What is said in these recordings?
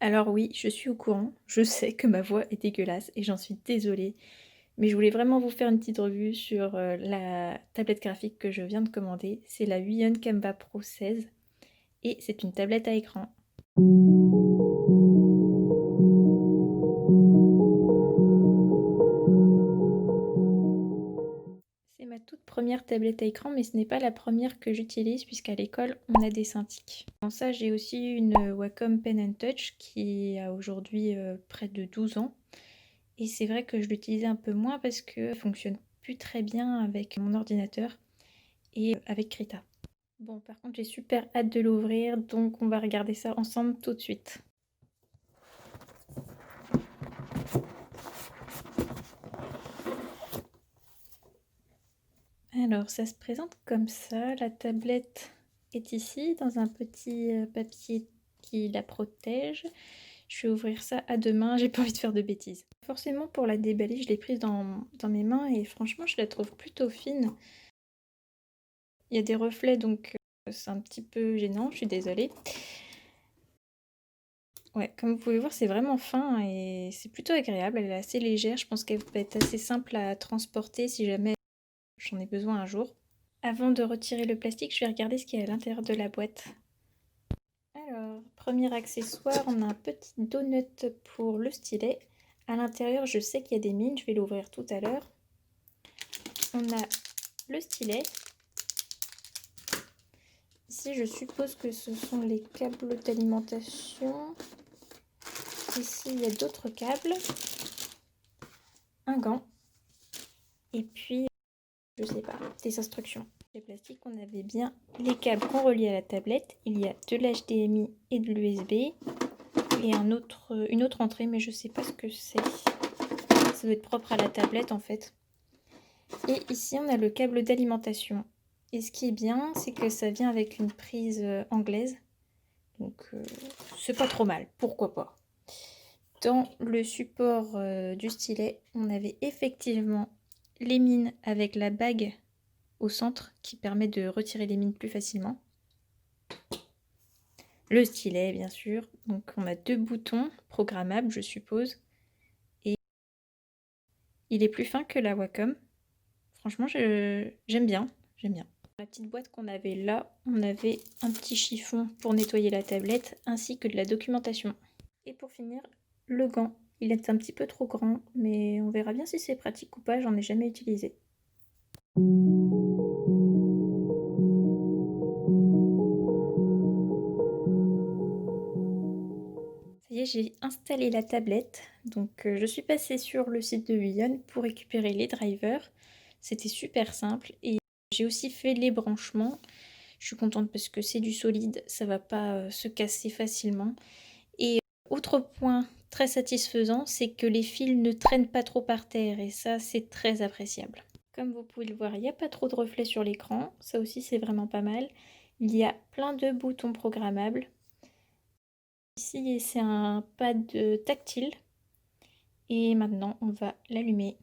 Alors oui, je suis au courant, je sais que ma voix est dégueulasse et j'en suis désolée, mais je voulais vraiment vous faire une petite revue sur la tablette graphique que je viens de commander. C'est la Huion Canva Pro 16 et c'est une tablette à écran. C'est ma toute première tablette à écran, mais ce n'est pas la première que j'utilise puisqu'à l'école on a des Cintiq. Dans ça, j'ai aussi une Wacom Pen & Touch qui a aujourd'hui près de 12 ans. Et c'est vrai que je l'utilisais un peu moins parce qu'elle fonctionne plus très bien avec mon ordinateur et avec Krita. Bon, par contre, j'ai super hâte de l'ouvrir, donc on va regarder ça ensemble tout de suite. Alors, ça se présente comme ça. La tablette est ici, dans un petit papier qui la protège. Je vais ouvrir ça à deux mains, j'ai pas envie de faire de bêtises. Forcément, pour la déballer, je l'ai prise dans mes mains et franchement, je la trouve plutôt fine. Il y a des reflets, donc c'est un petit peu gênant, je suis désolée. Ouais, comme vous pouvez voir, c'est vraiment fin et c'est plutôt agréable. Elle est assez légère, je pense qu'elle va être assez simple à transporter si jamais j'en ai besoin un jour. Avant de retirer le plastique, je vais regarder ce qu'il y a à l'intérieur de la boîte. Alors, premier accessoire, on a un petit donut pour le stylet. À l'intérieur, je sais qu'il y a des mines, je vais l'ouvrir tout à l'heure. On a le stylet. Ici, je suppose que ce sont les câbles d'alimentation. Ici, il y a d'autres câbles. Un gant. Et puis, je sais pas, des instructions. Les plastiques, on avait bien les câbles qu'on relie à la tablette. Il y a de l'HDMI et de l'USB. Et une autre entrée, mais je sais pas ce que c'est. Ça doit être propre à la tablette en fait. Et ici, on a le câble d'alimentation. Et ce qui est bien, c'est que ça vient avec une prise anglaise. Donc, c'est pas trop mal, pourquoi pas. Dans le support du stylet, on avait effectivement les mines avec la bague au centre qui permet de retirer les mines plus facilement. Le stylet, bien sûr. Donc, on a deux boutons programmables, je suppose. Et il est plus fin que la Wacom. Franchement, j'aime bien. J'aime bien. Dans la petite boîte qu'on avait là, on avait un petit chiffon pour nettoyer la tablette ainsi que de la documentation. Et pour finir, le gant. Il est un petit peu trop grand, mais on verra bien si c'est pratique ou pas, j'en ai jamais utilisé. Ça y est, j'ai installé la tablette. Donc je suis passée sur le site de Huion pour récupérer les drivers. C'était super simple et j'ai aussi fait les branchements. Je suis contente parce que c'est du solide, ça va pas se casser facilement. Et autre point très satisfaisant, c'est que les fils ne traînent pas trop par terre et ça, c'est très appréciable. Comme vous pouvez le voir, il n'y a pas trop de reflets sur l'écran. Ça aussi, c'est vraiment pas mal. Il y a plein de boutons programmables. Ici, c'est un pad tactile. Et maintenant, on va l'allumer.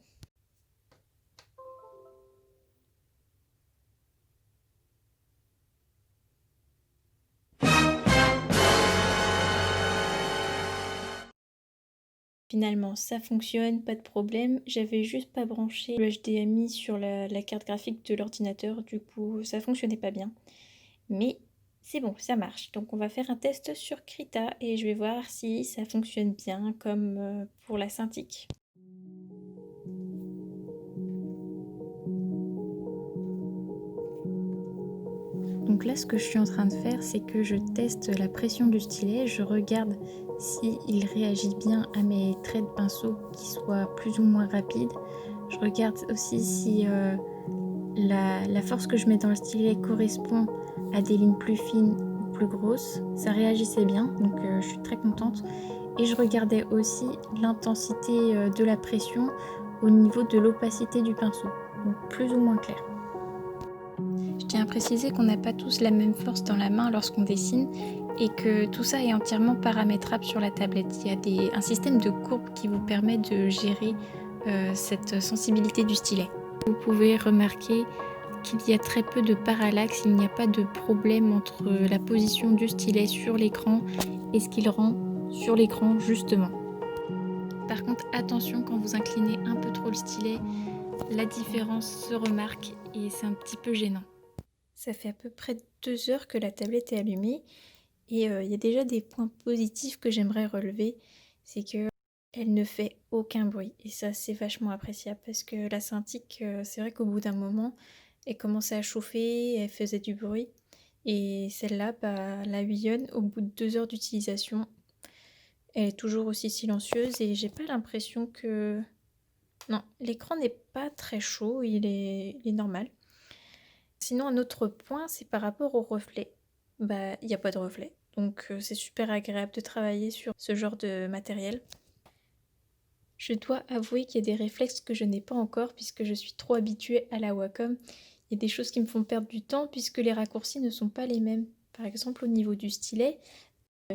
Finalement, ça fonctionne, pas de problème. J'avais juste pas branché le HDMI sur la carte graphique de l'ordinateur, du coup ça fonctionnait pas bien. Mais c'est bon, ça marche. Donc on va faire un test sur Krita et je vais voir si ça fonctionne bien comme pour la Cintiq. Donc là, ce que je suis en train de faire, c'est que je teste la pression du stylet. Je regarde s'il réagit bien à mes traits de pinceau qui soient plus ou moins rapides. Je regarde aussi si la force que je mets dans le stylet correspond à des lignes plus fines ou plus grosses. Ça réagissait bien, donc je suis très contente. Et je regardais aussi l'intensité de la pression au niveau de l'opacité du pinceau, donc plus ou moins clair. Je tiens à préciser qu'on n'a pas tous la même force dans la main lorsqu'on dessine et que tout ça est entièrement paramétrable sur la tablette. Il y a un système de courbes qui vous permet de gérer cette sensibilité du stylet. Vous pouvez remarquer qu'il y a très peu de parallaxe, il n'y a pas de problème entre la position du stylet sur l'écran et ce qu'il rend sur l'écran justement. Par contre, attention quand vous inclinez un peu trop le stylet, la différence se remarque et c'est un petit peu gênant. Ça fait à peu près 2 heures que la tablette est allumée et il y a déjà des points positifs que j'aimerais relever. C'est que elle ne fait aucun bruit et ça c'est vachement appréciable parce que la Cintiq, c'est vrai qu'au bout d'un moment, elle commençait à chauffer, elle faisait du bruit et celle-là, la Huion, au bout de 2 heures d'utilisation, elle est toujours aussi silencieuse et j'ai pas l'impression que... Non, l'écran n'est pas très chaud, il est normal. Sinon, un autre point, c'est par rapport au reflet. Il n'y a pas de reflet, donc c'est super agréable de travailler sur ce genre de matériel. Je dois avouer qu'il y a des réflexes que je n'ai pas encore puisque je suis trop habituée à la Wacom. Il y a des choses qui me font perdre du temps puisque les raccourcis ne sont pas les mêmes. Par exemple, au niveau du stylet,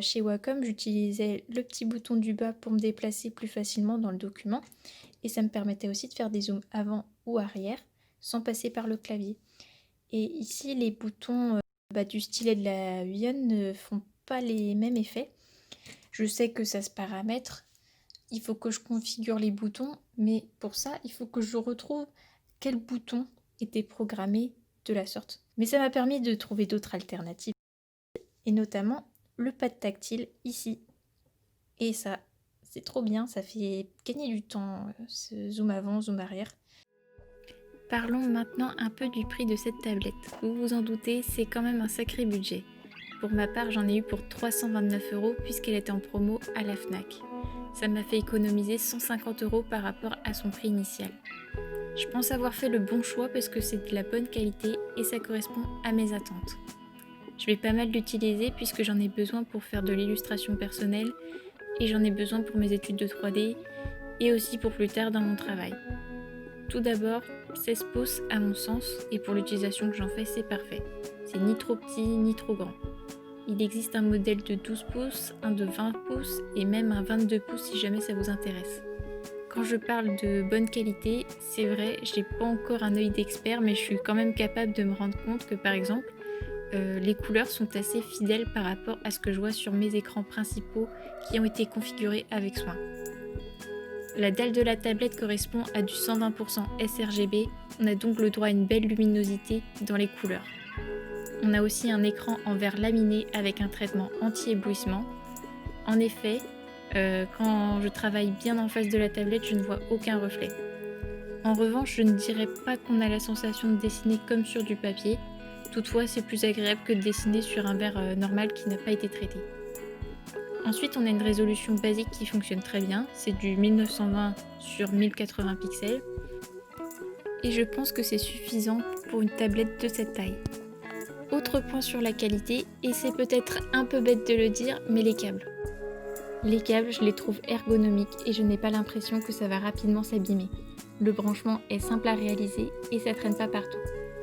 chez Wacom, j'utilisais le petit bouton du bas pour me déplacer plus facilement dans le document et ça me permettait aussi de faire des zooms avant ou arrière sans passer par le clavier. Et ici, les boutons du stylet de la Huion ne font pas les mêmes effets. Je sais que ça se paramètre, il faut que je configure les boutons, mais pour ça, il faut que je retrouve quel bouton était programmé de la sorte. Mais ça m'a permis de trouver d'autres alternatives, et notamment le pad tactile ici. Et ça, c'est trop bien, ça fait gagner du temps, ce zoom avant, zoom arrière. Parlons maintenant un peu du prix de cette tablette. Vous vous en doutez, c'est quand même un sacré budget. Pour ma part, j'en ai eu pour 329 € puisqu'elle était en promo à la Fnac. Ça m'a fait économiser 150 € par rapport à son prix initial. Je pense avoir fait le bon choix parce que c'est de la bonne qualité et ça correspond à mes attentes. Je vais pas mal l'utiliser puisque j'en ai besoin pour faire de l'illustration personnelle et j'en ai besoin pour mes études de 3D et aussi pour plus tard dans mon travail. Tout d'abord, 16 pouces à mon sens et pour l'utilisation que j'en fais, c'est parfait. C'est ni trop petit ni trop grand. Il existe un modèle de 12 pouces, un de 20 pouces et même un 22 pouces si jamais ça vous intéresse. Quand je parle de bonne qualité, c'est vrai, j'ai pas encore un œil d'expert, mais je suis quand même capable de me rendre compte que par exemple, les couleurs sont assez fidèles par rapport à ce que je vois sur mes écrans principaux qui ont été configurés avec soin. La dalle de la tablette correspond à du 120% sRGB, on a donc le droit à une belle luminosité dans les couleurs. On a aussi un écran en verre laminé avec un traitement anti-éblouissement. En effet, quand je travaille bien en face de la tablette, je ne vois aucun reflet. En revanche, je ne dirais pas qu'on a la sensation de dessiner comme sur du papier. Toutefois, c'est plus agréable que de dessiner sur un verre normal qui n'a pas été traité. Ensuite, on a une résolution basique qui fonctionne très bien. C'est du 1920 sur 1080 pixels. Et je pense que c'est suffisant pour une tablette de cette taille. Autre point sur la qualité, et c'est peut-être un peu bête de le dire, mais les câbles. Les câbles, je les trouve ergonomiques et je n'ai pas l'impression que ça va rapidement s'abîmer. Le branchement est simple à réaliser et ça traîne pas partout.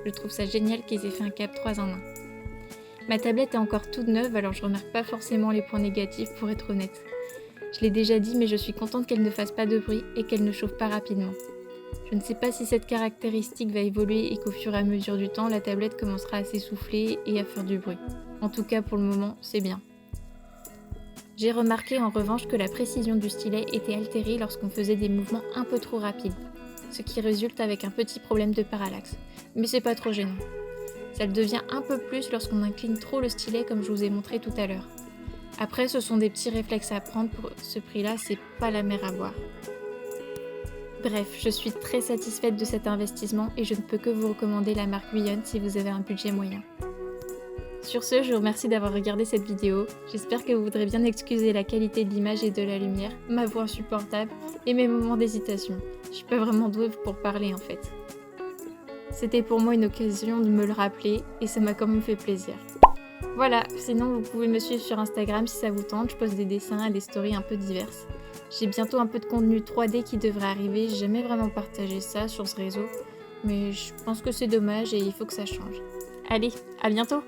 Je trouve ça génial qu'ils aient fait un câble 3 en 1. Ma tablette est encore toute neuve, alors je remarque pas forcément les points négatifs pour être honnête. Je l'ai déjà dit, mais je suis contente qu'elle ne fasse pas de bruit et qu'elle ne chauffe pas rapidement. Je ne sais pas si cette caractéristique va évoluer et qu'au fur et à mesure du temps, la tablette commencera à s'essouffler et à faire du bruit. En tout cas, pour le moment, c'est bien. J'ai remarqué en revanche que la précision du stylet était altérée lorsqu'on faisait des mouvements un peu trop rapides, ce qui résulte avec un petit problème de parallaxe. Mais c'est pas trop gênant. Ça le devient un peu plus lorsqu'on incline trop le stylet comme je vous ai montré tout à l'heure. Après, ce sont des petits réflexes à prendre, pour ce prix-là, c'est pas la mer à boire. Bref, je suis très satisfaite de cet investissement et je ne peux que vous recommander la marque Huion si vous avez un budget moyen. Sur ce, je vous remercie d'avoir regardé cette vidéo. J'espère que vous voudrez bien excuser la qualité de l'image et de la lumière, ma voix insupportable et mes moments d'hésitation. Je suis pas vraiment douée pour parler en fait. C'était pour moi une occasion de me le rappeler et ça m'a quand même fait plaisir. Voilà, sinon vous pouvez me suivre sur Instagram si ça vous tente, je poste des dessins et des stories un peu diverses. J'ai bientôt un peu de contenu 3D qui devrait arriver, j'ai jamais vraiment partagé ça sur ce réseau, mais je pense que c'est dommage et il faut que ça change. Allez, à bientôt!